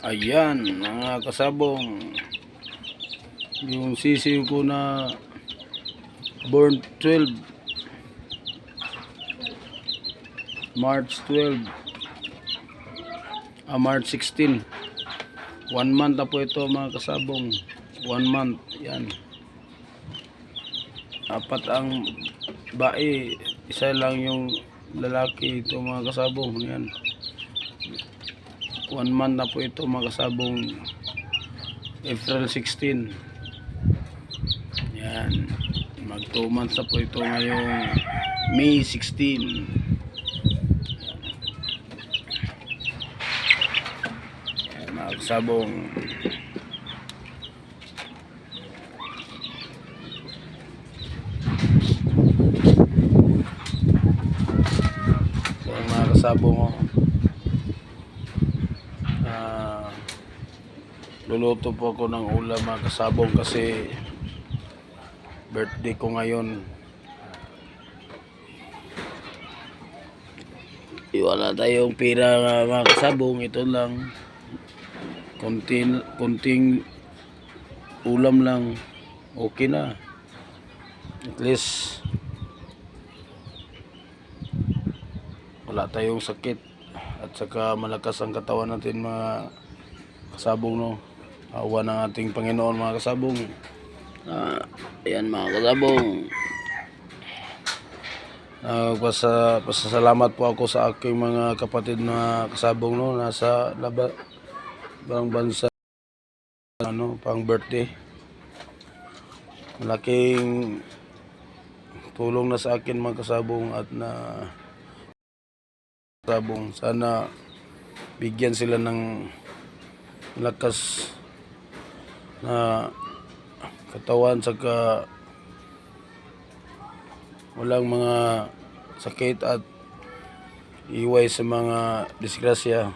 Ayan mga kasabong, yung sisiw ko na born 12 March 12 March 16, 1 month na po ito mga kasabong. 1 month. Yan, 4 ang bae, isa lang yung lalaki. Ito mga kasabong, yan, 1 month na po ito mga kasabong. April 16. Yan, mag 2 months na po ito ngayong May 16. Yan, mga kasabong. Yan, mga kasabong, luluto po ako ng ulam mga kasabong kasi birthday ko ngayon. Wala tayong pira mga kasabong, ito lang kunting ulam lang, okay na. At least wala tayong sakit at saka malakas ang katawan natin mga kasabong, no. Awa ng ating Panginoon mga kasabong. Ayan mga kasabong, pasasalamat po ako sa aking mga kapatid na kasabong, no, nasa ibang bansa, pang birthday. Malaking tulong na sa akin mga kasabong, at kasabong, sana bigyan sila ng lakas na katawan, saka walang mga sakit at iway sa mga disgrasya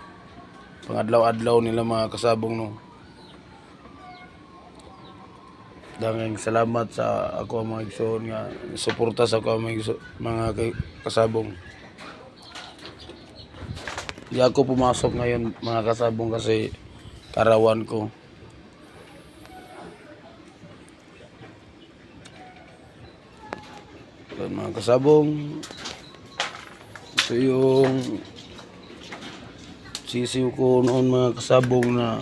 pangadlaw-adlaw nila mga kasabong, no. Daghang salamat sa ako mga igsoon nga suporta sa ako mga kasabong. Di ako pumasok ngayon mga kasabong kasi karawan ko. Yan, mga kasabong, ito yung sisiw ko noon mga kasabong, na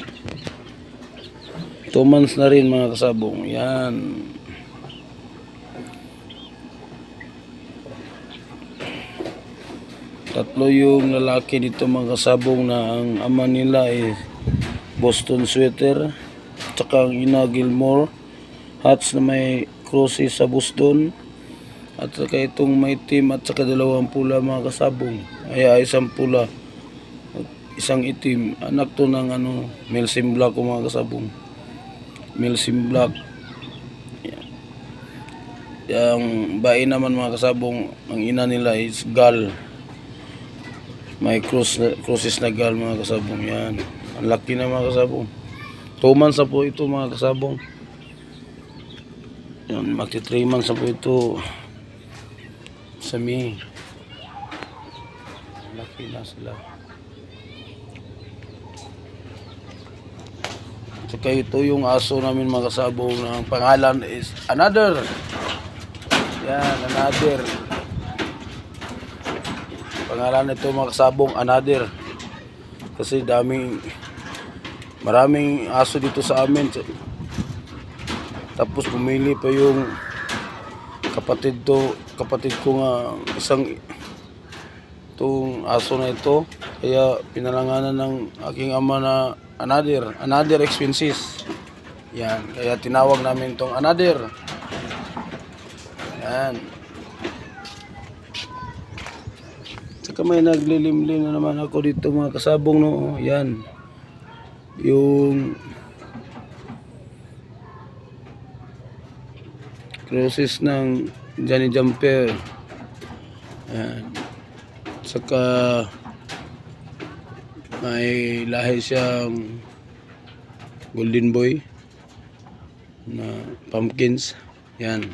2 months na rin mga kasabong. Yan, tatlo yung lalaki dito mga kasabong, na ang ama nila ay Boston Sweater, tsaka ang ina Gilmore hats na may crosses sa Boston, at saka itong may itim at saka 2 pula mga kasabong. Ay isang pula at isang itim, anak to ng Melsim Black ko mga kasabong. Melsim Black. Yang bae naman mga kasabong, ang ina nila is Gal, may crosses na Gal mga kasabong. Yan, ang laki na mga kasabong. 2 months na po ito mga kasabong. Yan, magti 3 months na po ito sa May. Laki na sila. Saka ito yung aso namin mga kasabong, na ang pangalan is Another. Yan, Another. Pangalan nito mga kasabong, Another, kasi maraming aso dito sa amin. Tapos pumili pa yung kapatid ko nga itong aso na ito, kaya pinalanganan ng aking ama na Another expenses. Yan, kaya tinawag namin itong Another. Yan, saka may naglilimlim na naman ako dito mga kasabong, no. Yan, yung crosses ng Johnny Jumper. Ayan. Saka may lahi siyang Golden Boy na pumpkins. Yan.